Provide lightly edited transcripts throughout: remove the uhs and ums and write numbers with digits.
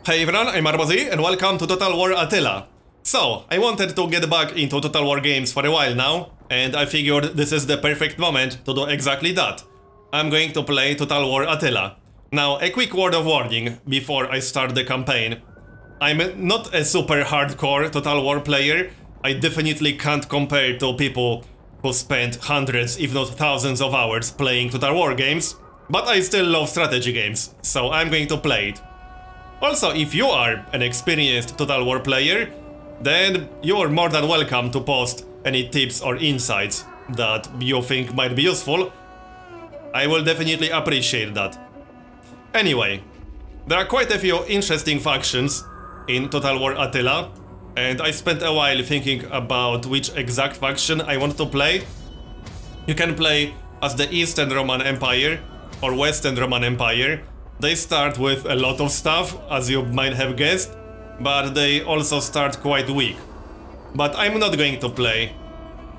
Hey everyone, I'm Arbozi and welcome to Total War Attila. So, I wanted to get back into Total War games for a while now, and I figured this is the perfect moment to do exactly that. I'm going to play Total War Attila. Now, a quick word of warning before I start the campaign. I'm not a super hardcore Total War player. I definitely can't compare to people who spend hundreds, if not thousands of hours playing Total War games, but I still love strategy games, so I'm going to play it. Also, if you are an experienced Total War player, then you're more than welcome to post any tips or insights that you think might be useful. I will definitely appreciate that. Anyway, there are quite a few interesting factions in Total War Attila, and I spent a while thinking about which exact faction I want to play. You can play as the Eastern Roman Empire or Western Roman Empire. They start with a lot of stuff, as you might have guessed, but they also start quite weak. But I'm not going to play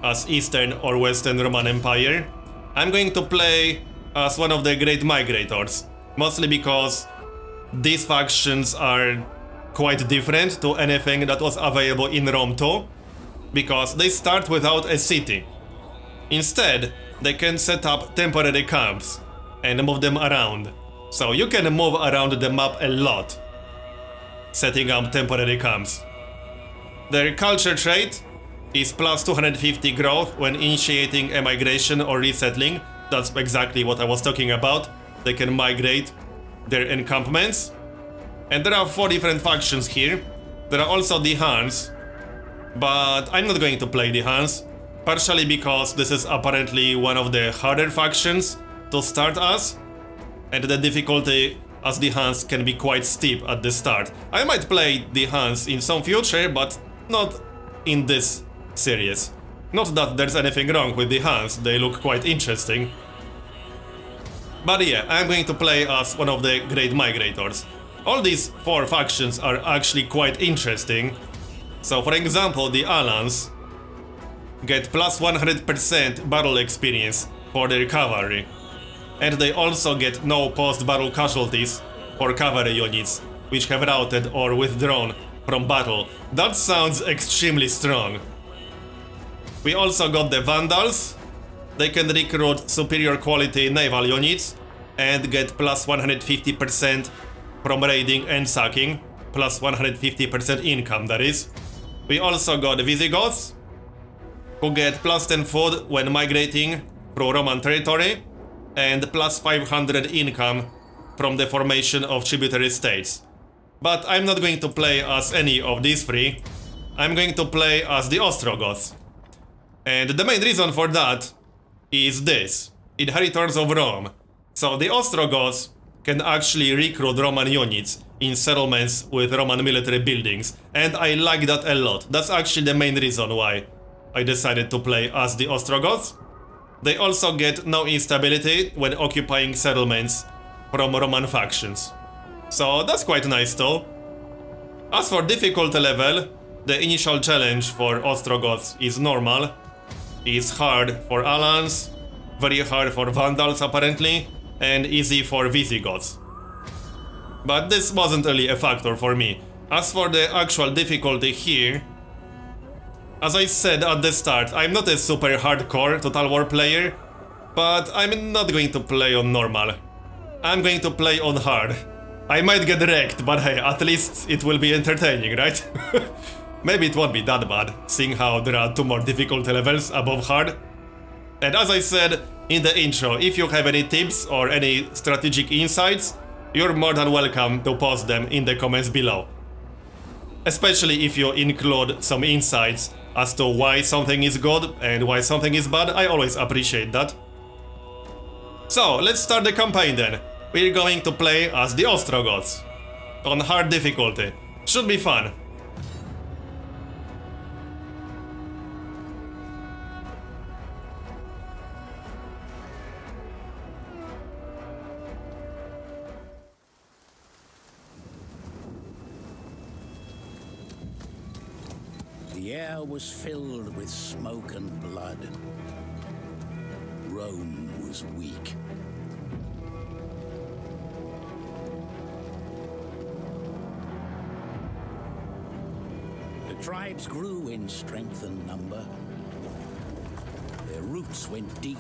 as Eastern or Western Roman Empire. I'm going to play as one of the Great Migrators, mostly because these factions are quite different to anything that was available in Rome too, because they start without a city. Instead, they can set up temporary camps and move them around. So you can move around the map a lot, setting up temporary camps. Their culture trait is plus 250 growth when initiating a migration or resettling. That's exactly what I was talking about. They can migrate their encampments. And there are 4 different factions here. There are also the Huns, but I'm not going to play the Huns, partially because this is apparently one of the harder factions to start as, and the difficulty as the Huns can be quite steep at the start. I might play the Huns in some future, but not in this series. Not that there's anything wrong with the Huns, they look quite interesting. But yeah, I'm going to play as one of the Great Migrators. All these 4 factions are actually quite interesting. So for example, the Alans get plus 100% battle experience for their cavalry. And they also get no post-battle casualties for cavalry units which have routed or withdrawn from battle. That sounds extremely strong. We also got the Vandals. They can recruit superior quality naval units and get plus 150% from raiding and sacking, plus 150% income, that is. We also got Visigoths, who get plus 10 food when migrating through Roman territory, and plus 500 income from the formation of tributary states. But I'm not going to play as any of these 3. I'm going to play as the Ostrogoths. And the main reason for that is this: inheritors of Rome. So the Ostrogoths can actually recruit Roman units in settlements with Roman military buildings, and I like that a lot. That's actually the main reason why I decided to play as the Ostrogoths. They also get no instability when occupying settlements from Roman factions. So that's quite nice though. As for difficulty level, the initial challenge for Ostrogoths is normal. It's hard for Alans, very hard for Vandals apparently, and easy for Visigoths. But this wasn't really a factor for me. As for the actual difficulty here, as I said at the start, I'm not a super hardcore Total War player, but I'm not going to play on normal. I'm going to play on hard. I might get wrecked, but hey, at least it will be entertaining, right? Maybe it won't be that bad, seeing how there are 2 more difficulty levels above hard. And as I said in the intro, if you have any tips or any strategic insights, you're more than welcome to post them in the comments below. Especially if you include some insights as to why something is good and why something is bad, I always appreciate that. So, let's start the campaign then. We're going to play as the Ostrogoths on hard difficulty. Should be fun. The air was filled with smoke and blood. Rome was weak. tribes grew in strength and number. Their roots went deep,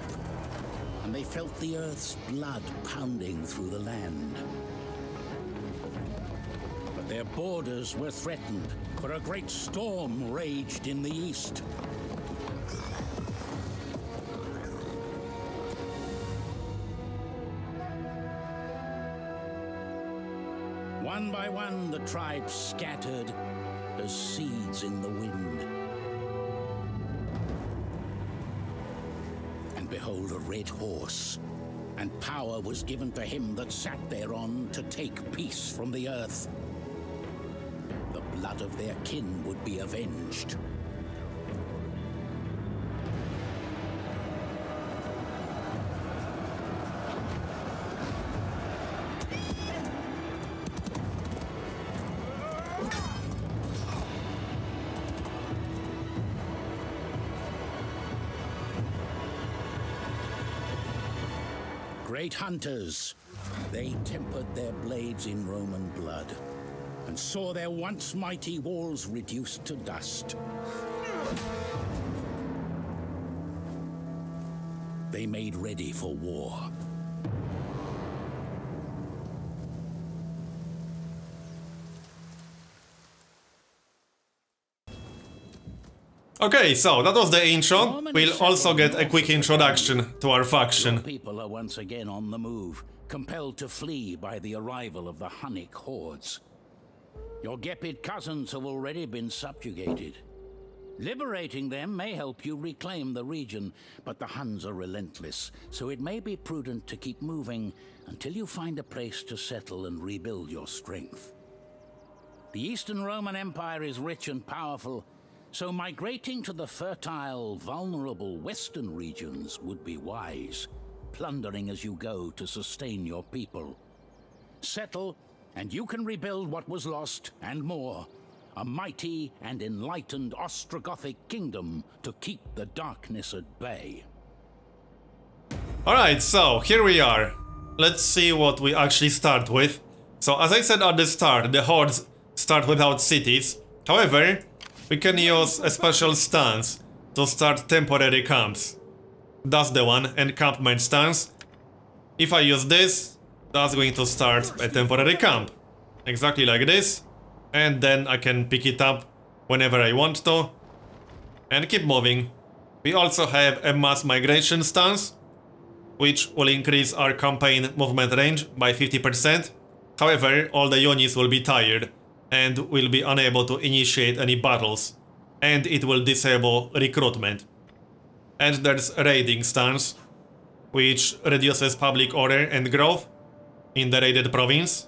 and they felt the earth's blood pounding through the land. But their borders were threatened, for a great storm raged in the east. One by one, the tribes scattered as seeds in the wind. And behold, a red horse, and power was given to him that sat thereon to take peace from the earth. The blood of their kin would be avenged. Great hunters, they tempered their blades in Roman blood and saw their once mighty walls reduced to dust. They made ready for war. Okay, so that was the intro. We'll also get a quick introduction to our faction. Your people are once again on the move, compelled to flee by the arrival of the Hunnic hordes. Your Gepid cousins have already been subjugated. Liberating them may help you reclaim the region, but the Huns are relentless, so it may be prudent to keep moving until you find a place to settle and rebuild your strength. The Eastern Roman Empire is rich and powerful, so migrating to the fertile, vulnerable western regions would be wise, plundering as you go to sustain your people. Settle, and you can rebuild what was lost, and more. A mighty and enlightened Ostrogothic kingdom to keep the darkness at bay. Alright, so here we are. Let's see what we actually start with. So as I said at the start, the hordes start without cities. However, we can use a special stance to start temporary camps. That's the one, encampment stance. If I use this, that's going to start a temporary camp. Exactly like this. And then I can pick it up whenever I want to. And keep moving. We also have a mass migration stance, which will increase our campaign movement range by 50%. However, all the units will be tired and will be unable to initiate any battles, and it will disable recruitment. And there's a raiding stance, which reduces public order and growth in the raided province.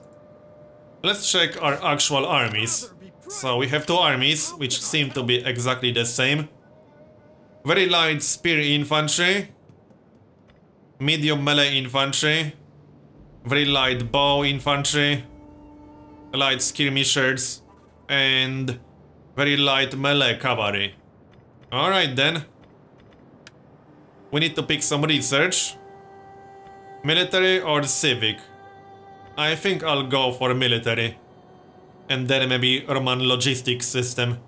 Let's check our actual armies. So we have two armies, which seem to be exactly the same. Very light spear infantry, medium melee infantry, very light bow infantry, light skirmishers, and very light melee cavalry. Alright then. We need to pick some research. Military or civic? I think I'll go for military. And then maybe Roman logistics system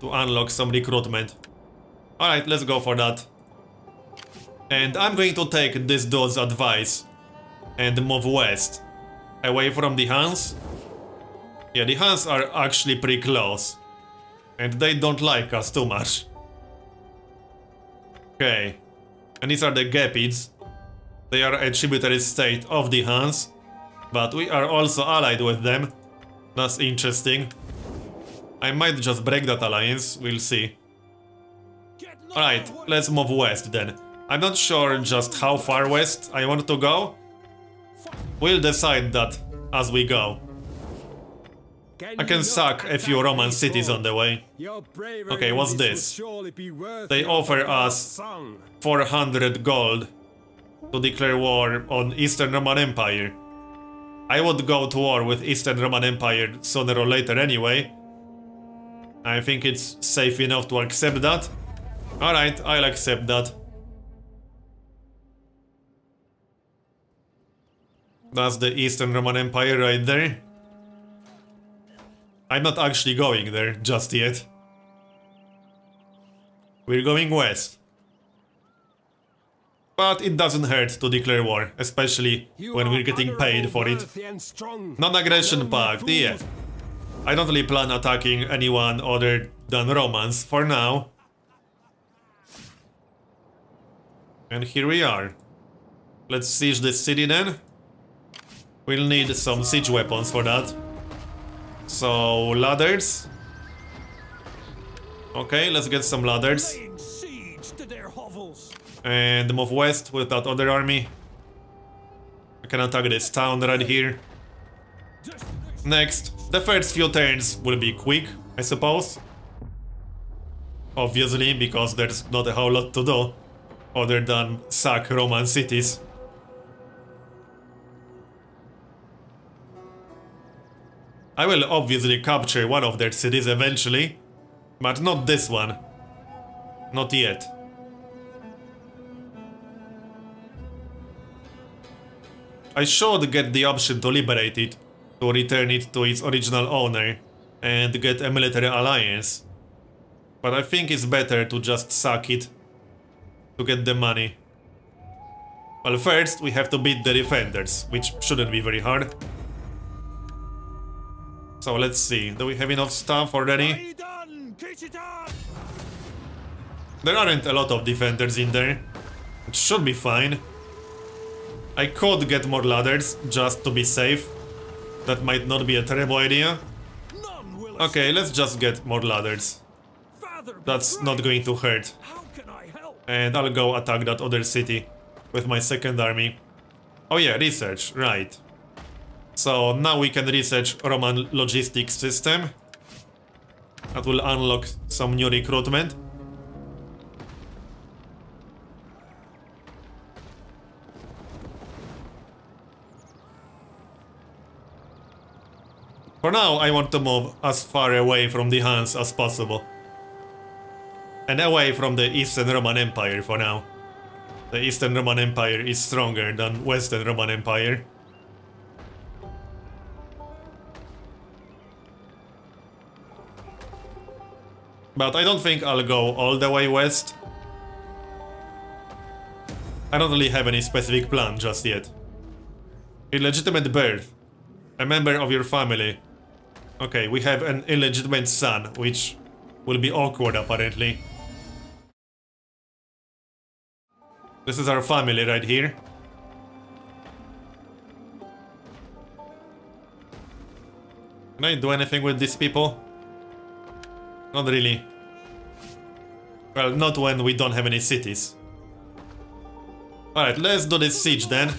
to unlock some recruitment. Alright, let's go for that. And I'm going to take this dude's advice and move west, away from the Huns. Yeah, the Huns are actually pretty close, and they don't like us too much. Okay, and these are the Gepids. They are a tributary state of the Huns, but we are also allied with them. That's interesting. I might just break that alliance, we'll see. Alright, let's move west then. I'm not sure just how far west I want to go. We'll decide that as we go. I can sack a few Roman cities on the way. Okay, what's this? They offer us 400 gold to declare war on Eastern Roman Empire. I would go to war with Eastern Roman Empire sooner or later anyway. I think it's safe enough to accept that. Alright, I'll accept that. That's the Eastern Roman Empire right there. I'm not actually going there just yet. We're going west. But it doesn't hurt to declare war, especially when we're getting paid for it. Non-aggression pact, yeah. I don't really plan attacking anyone other than Romans for now. And here we are. Let's siege this city then. We'll need some siege weapons for that. So, ladders. Okay, let's get some ladders. And move west with that other army. I can attack this town right here. Next, the first few turns will be quick, I suppose. Obviously, because there's not a whole lot to do other than sack Roman cities. I will obviously capture one of their cities eventually, but not this one. Not yet. I should get the option to liberate it, to return it to its original owner, and get a military alliance. But I think it's better to just sack it, to get the money. Well, first we have to beat the defenders, which shouldn't be very hard. So let's see, do we have enough stuff already? There aren't a lot of defenders in there. It should be fine. I could get more ladders, just to be safe. That might not be a terrible idea. Okay, let's just get more ladders. That's not going to hurt. And I'll go attack that other city with my second army. Oh yeah, research, right. So now we can research Roman logistics system. That will unlock some new recruitment. For now, I want to move as far away from the Huns as possible. And away from the Eastern Roman Empire for now. The Eastern Roman Empire is stronger than Western Roman Empire. But I don't think I'll go all the way west. I don't really have any specific plan just yet. Illegitimate birth. A member of your family. Okay, we have an illegitimate son, which will be awkward apparently. This is our family right here. Can I do anything with these people? Not really. Well, not when we don't have any cities. Alright, let's do this siege then.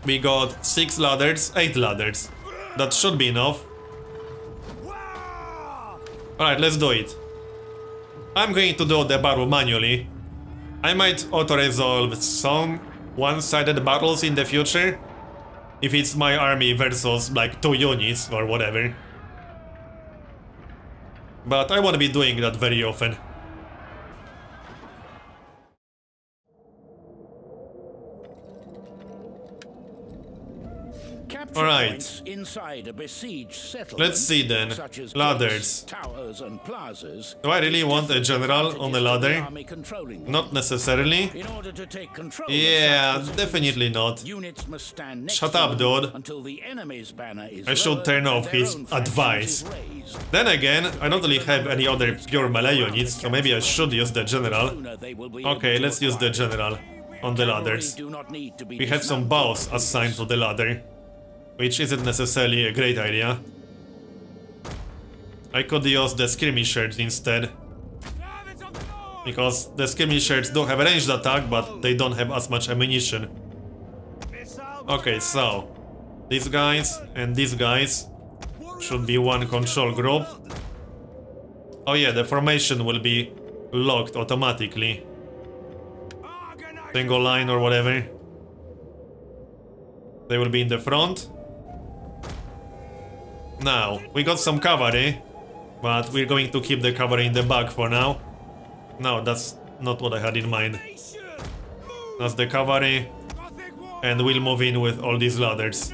We got 6 ladders, 8 ladders. That should be enough. Alright, let's do it. I'm going to do the battle manually. I might auto-resolve some one-sided battles in the future. If it's my army versus like 2 units or whatever. But I won't be doing that very often. Alright. Let's see then. Ladders. Do I really want a general on the ladder? Not necessarily. Yeah, definitely not. Shut up, dude. I should turn off his advice. Then again, I don't really have any other pure melee units, so maybe I should use the general. Okay, let's use the general on the ladders. We have some bows assigned to the ladder, which isn't necessarily a great idea. I could use the skirmishers instead. Because the skirmishers do have a ranged attack, but they don't have as much ammunition. Okay, so these guys and these guys should be one control group. Oh yeah, the formation will be locked automatically. Single line or whatever. They will be in the front. Now, we got some cavalry, but we're going to keep the cavalry in the back for now. No, that's not what I had in mind. That's the cavalry, and we'll move in with all these ladders,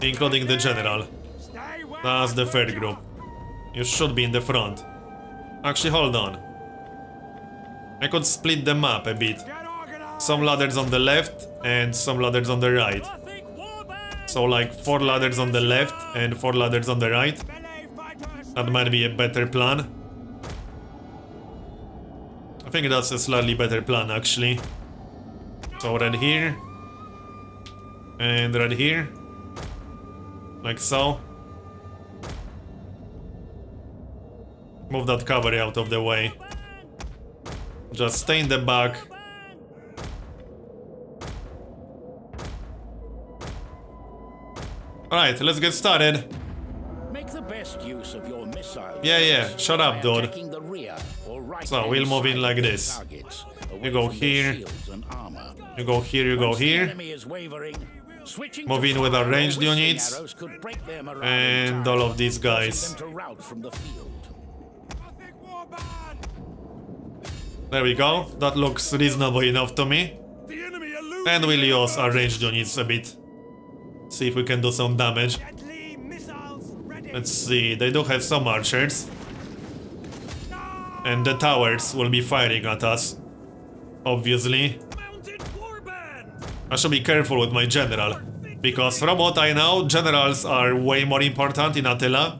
including the general. That's the third group. You should be in the front. Actually, hold on. I could split them up a bit. Some ladders on the left and some ladders on the right. So like 4 ladders on the left and 4 ladders on the right. That might be a better plan. I think that's a slightly better plan actually. So right here. And right here. Like so. Move that cavalry out of the way. Just stay in the back. Alright, let's get started. Make the best use of your missile. Yeah, shut up, dude. So we'll move in like this. You go here. You go here, you go here. Move in with our ranged units. And all of these guys. There we go. That looks reasonable enough to me. And we'll use our ranged units a bit. See if we can do some damage. Let's see, they do have some archers. And the towers will be firing at us. Obviously. I should be careful with my general. Because from what I know, generals are way more important in Attila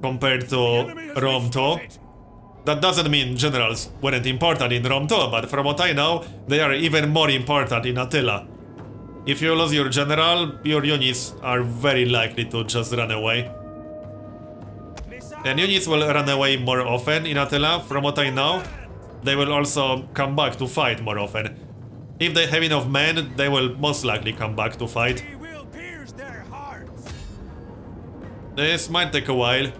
compared to Rome 2. That doesn't mean generals weren't important in Rome 2, but from what I know, they are even more important in Attila. If you lose your general, your units are very likely to just run away. And units will run away more often in Attila, from what I know. They will also come back to fight more often. If they have enough men, they will most likely come back to fight. This might take a while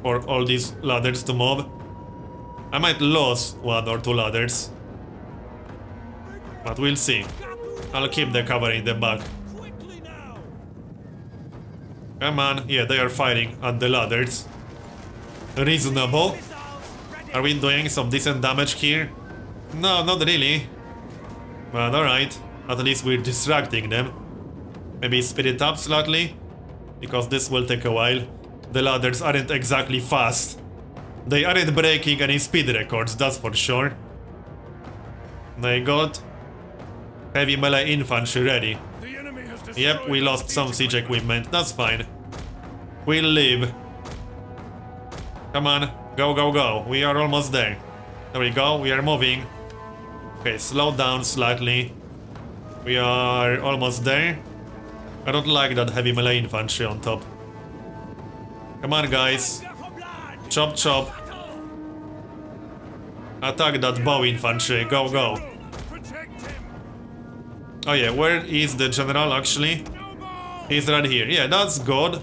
for all these ladders to move. I might lose 1 or 2 ladders. But we'll see. I'll keep the cavalry in the back. Come on, yeah, they are fighting at the ladders. Reasonable. Are we doing some decent damage here? No, not really. But alright, at least we're distracting them. Maybe speed it up slightly, because this will take a while. The ladders aren't exactly fast. They aren't breaking any speed records, that's for sure. They got heavy melee infantry ready. Yep, we lost some siege equipment, that's fine. We'll leave. Come on, go, go, go. We are almost there. There we go, we are moving. Okay, slow down slightly. We are almost there. I don't like that heavy melee infantry on top. Come on, guys. Chop, chop. Attack that bow infantry. Go, go. Oh yeah, where is the general actually? He's right here. Yeah, that's good.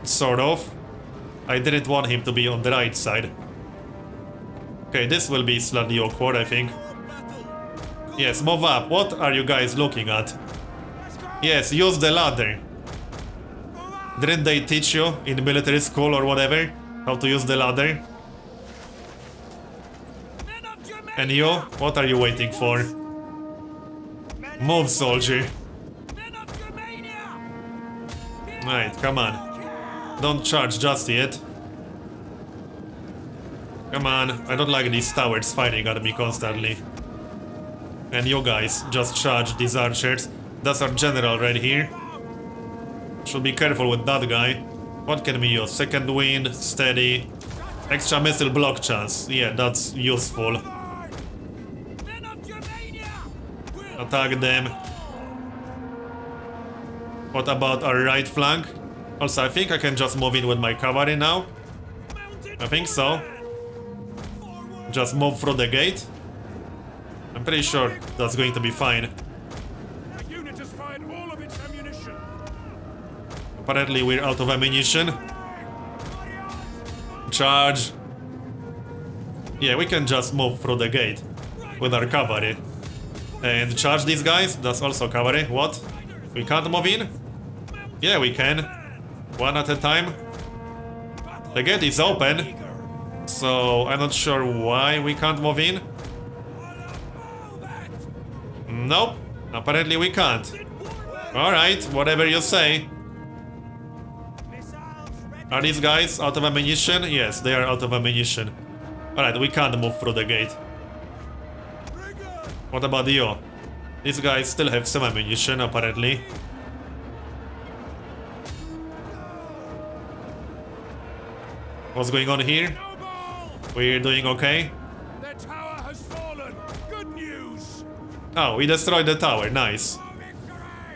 Sort of. I didn't want him to be on the right side. Okay, this will be slightly awkward, I think. Yes, move up. What are you guys looking at? Yes, use the ladder. Didn't they teach you in military school or whatever how to use the ladder? And you? What are you waiting for? Move, soldier. Right, come on. Don't charge just yet. Come on, I don't like these towers fighting at me constantly. And you guys, just charge these archers. That's our general right here. Should be careful with that guy. What can we use? Second wind, steady. Extra missile block chance. Yeah, that's useful. Attack them. What about our right flank? Also, I think I can just move in with my cavalry now. I think so. Just move through the gate. I'm pretty sure that's going to be fine. Apparently we're out of ammunition. Charge. Yeah, we can just move through the gate with our cavalry. And charge these guys. That's also cavalry. What? We can't move in? Yeah, we can. One at a time. The gate is open. So I'm not sure why we can't move in. Nope. Apparently we can't. Alright, whatever you say. Are these guys out of ammunition? Yes, they are out of ammunition. Alright, we can't move through the gate. What about you? These guys still have some ammunition, apparently. What's going on here? We're doing okay? The tower has fallen. Good news. Oh, we destroyed the tower. Nice.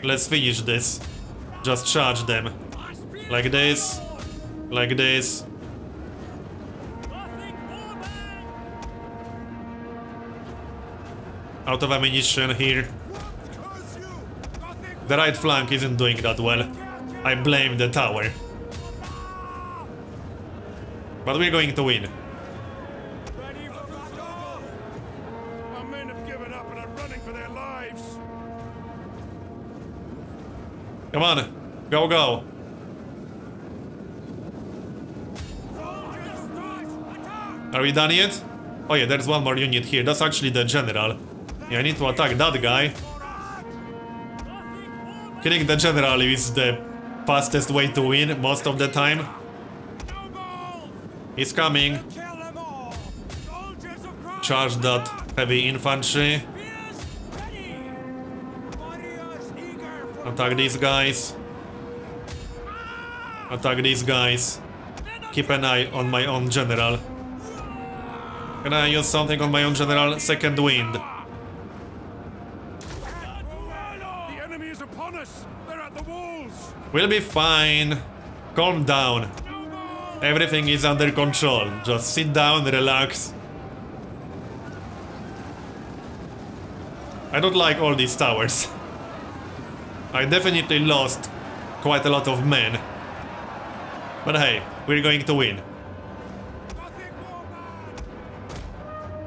Let's finish this. Just charge them. Like this. Like this. Out of ammunition here. The right flank isn't doing that well. I blame the tower. But we're going to win. Our men have given up and are running for their lives. Come on. Go, go. Are we done yet? Oh yeah, there's one more unit here. That's actually the general. Yeah, I need to attack that guy. Killing the general is the fastest way to win most of the time. He's coming. Charge that heavy infantry. Attack these guys. Attack these guys. Keep an eye on my own general. Can I use something on my own general? Second wind. The enemy is upon us. They're at the walls. We'll be fine. Calm down. Everything is under control. Just sit down, relax. I don't like all these towers. I definitely lost quite a lot of men. But hey, we're going to win.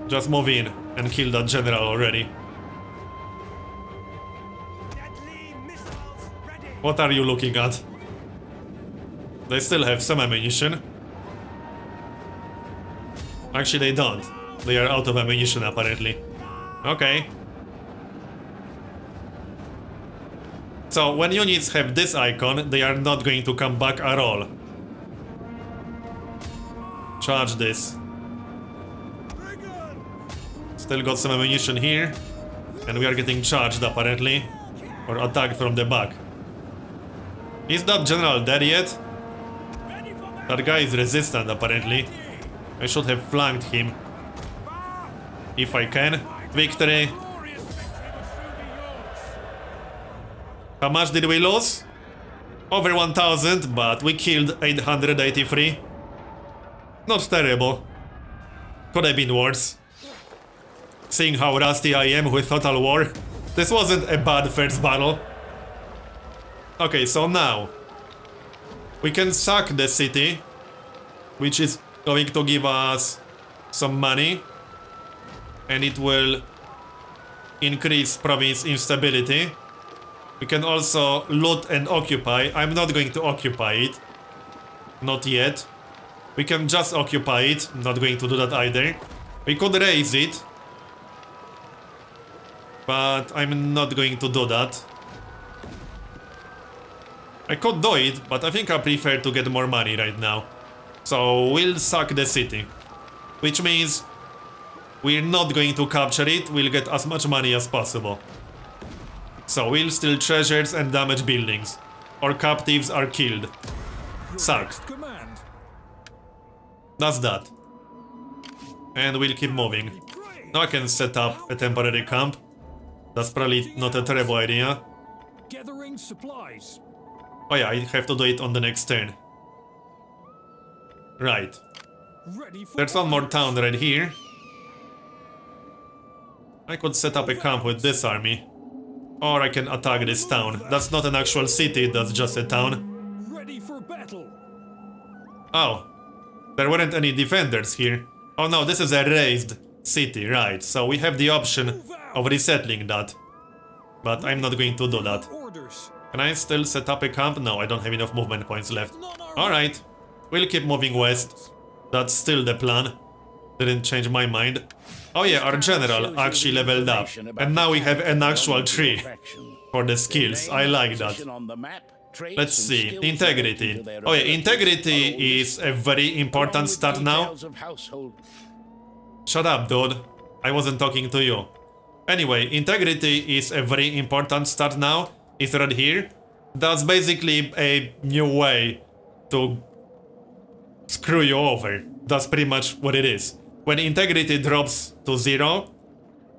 Just move in and kill that general already. What are you looking at? They still have some ammunition. Actually, they don't. They are out of ammunition, apparently. Okay. So, when units have this icon, they are not going to come back at all. Charge this. Still got some ammunition here. And we are getting charged, apparently. Or attacked from the back. Is that general dead yet? That guy is resistant, apparently. I should have flanked him. If I can. Victory. How much did we lose? Over 1000, but we killed 883. Not terrible. Could have been worse. Seeing how rusty I am with Total War, this wasn't a bad first battle. Okay, so now we can sack the city, which is going to give us some money, and it will increase province instability. We can also loot and occupy. I'm not going to occupy it. Not yet. We can just occupy it. I'm not going to do that either. We could raise it, but I'm not going to do that. I could do it, but I think I prefer to get more money right now. So we'll sack the city. Which means we're not going to capture it, we'll get as much money as possible. So we'll steal treasures and damage buildings. Or captives are killed. Sacked. That's that. And we'll keep moving. Now I can set up a temporary camp. That's probably not a terrible idea. Gathering supplies. Oh yeah, I have to do it on the next turn. Right. There's one more town right here. I could set up a camp with this army. Or I can attack this town. That's not an actual city, that's just a town. Ready for battle. Oh. There weren't any defenders here. Oh no, this is a raised city, right. So we have the option of resettling that. But I'm not going to do that. Can I still set up a camp? No, I don't have enough movement points left. Alright. We'll keep moving west. That's still the plan. Didn't change my mind. Oh yeah, our general actually leveled up. And now we have an actual tree for the skills. I like that. Let's see. Integrity. Oh yeah, integrity is a very important stat now. Shut up, dude. I wasn't talking to you. Anyway, integrity is a very important stat now. It's right here. That's basically a new way to screw you over. That's pretty much what it is. When integrity drops to 0,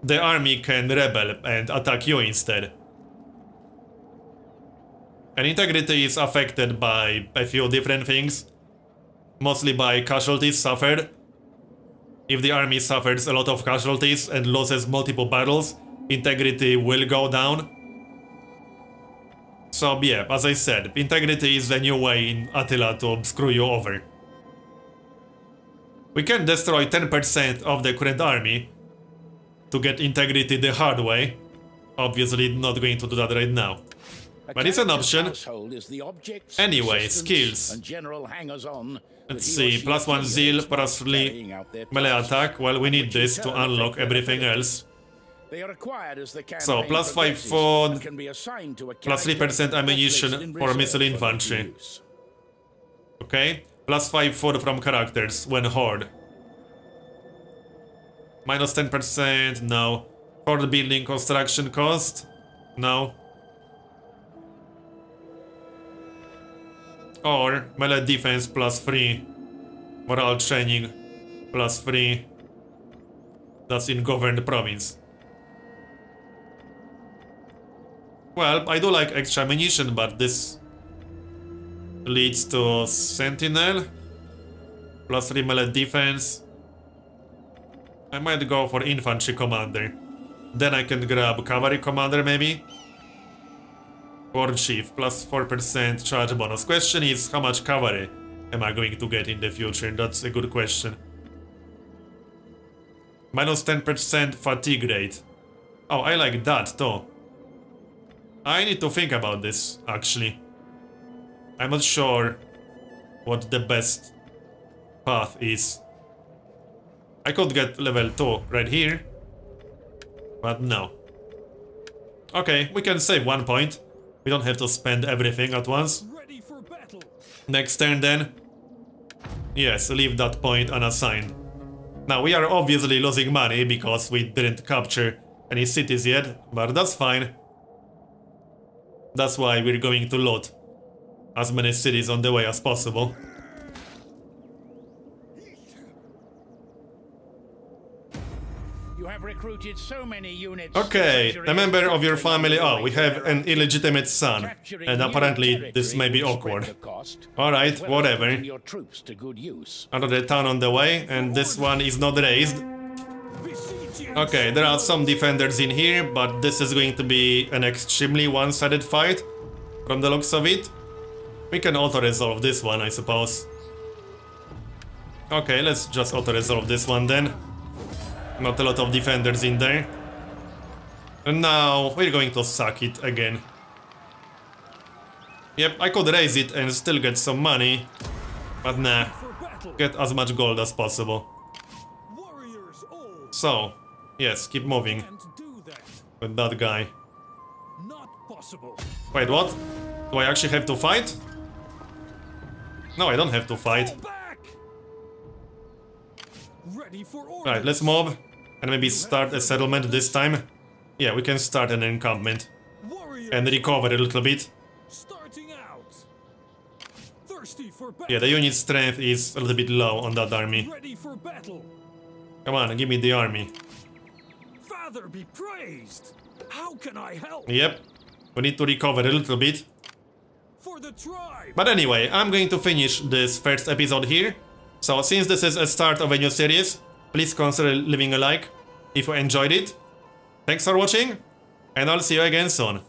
the army can rebel and attack you instead. And integrity is affected by a few different things. Mostly by casualties suffered. If the army suffers a lot of casualties and loses multiple battles, integrity will go down. So yeah, as I said, integrity is a new way in Attila to screw you over. We can destroy 10% of the current army to get integrity the hard way. Obviously not going to do that right now. But it's an option. Anyway, skills. Let's see, +1 zeal, +3 melee attack. Well, we need this to unlock everything else. So, +5 food, +3% ammunition for missile infantry. Okay, +5 food from characters when horde. -10%, no. Horde building construction cost, no. Or melee defense +3, morale training +3. That's in governed province. Well, I do like extra ammunition, but this leads to sentinel +3 melee defense. I might go for infantry commander. Then I can grab cavalry commander maybe. War chief, +4% charge bonus. Question is, how much cavalry am I going to get in the future? That's a good question. -10% fatigue rate. Oh, I like that too. I need to think about this, actually. I'm not sure what the best path is. I could get level 2 right here, but no. Okay, we can save 1 point. We don't have to spend everything at once. Next turn then. Yes, leave that point unassigned. Now we are obviously losing money because we didn't capture any cities yet, but that's fine. That's why we're going to loot as many cities on the way as possible. Okay, a member of your family. Oh, we have an illegitimate son, and apparently this may be awkward. Alright, whatever. Another town on the way, and this one is not raised. Okay, there are some defenders in here, but this is going to be an extremely one-sided fight, from the looks of it. We can auto-resolve this one, I suppose. Okay, let's just auto-resolve this one then. Not a lot of defenders in there. And now we're going to suck it again. Yep, I could raise it and still get some money. But nah, get as much gold as possible. So, yes, keep moving. With that guy. Wait, what? Do I actually have to fight? No, I don't have to fight. Right, let's move. And maybe start a settlement this time. Yeah, we can start an encampment. And recover a little bit. Yeah, the unit strength is a little bit low on that army. Come on, give me the army. Father be praised. How can I help? Yep, we need to recover a little bit. But anyway, I'm going to finish this first episode here. So since this is a start of a new series, please consider leaving a like if you enjoyed it. Thanks for watching, and I'll see you again soon.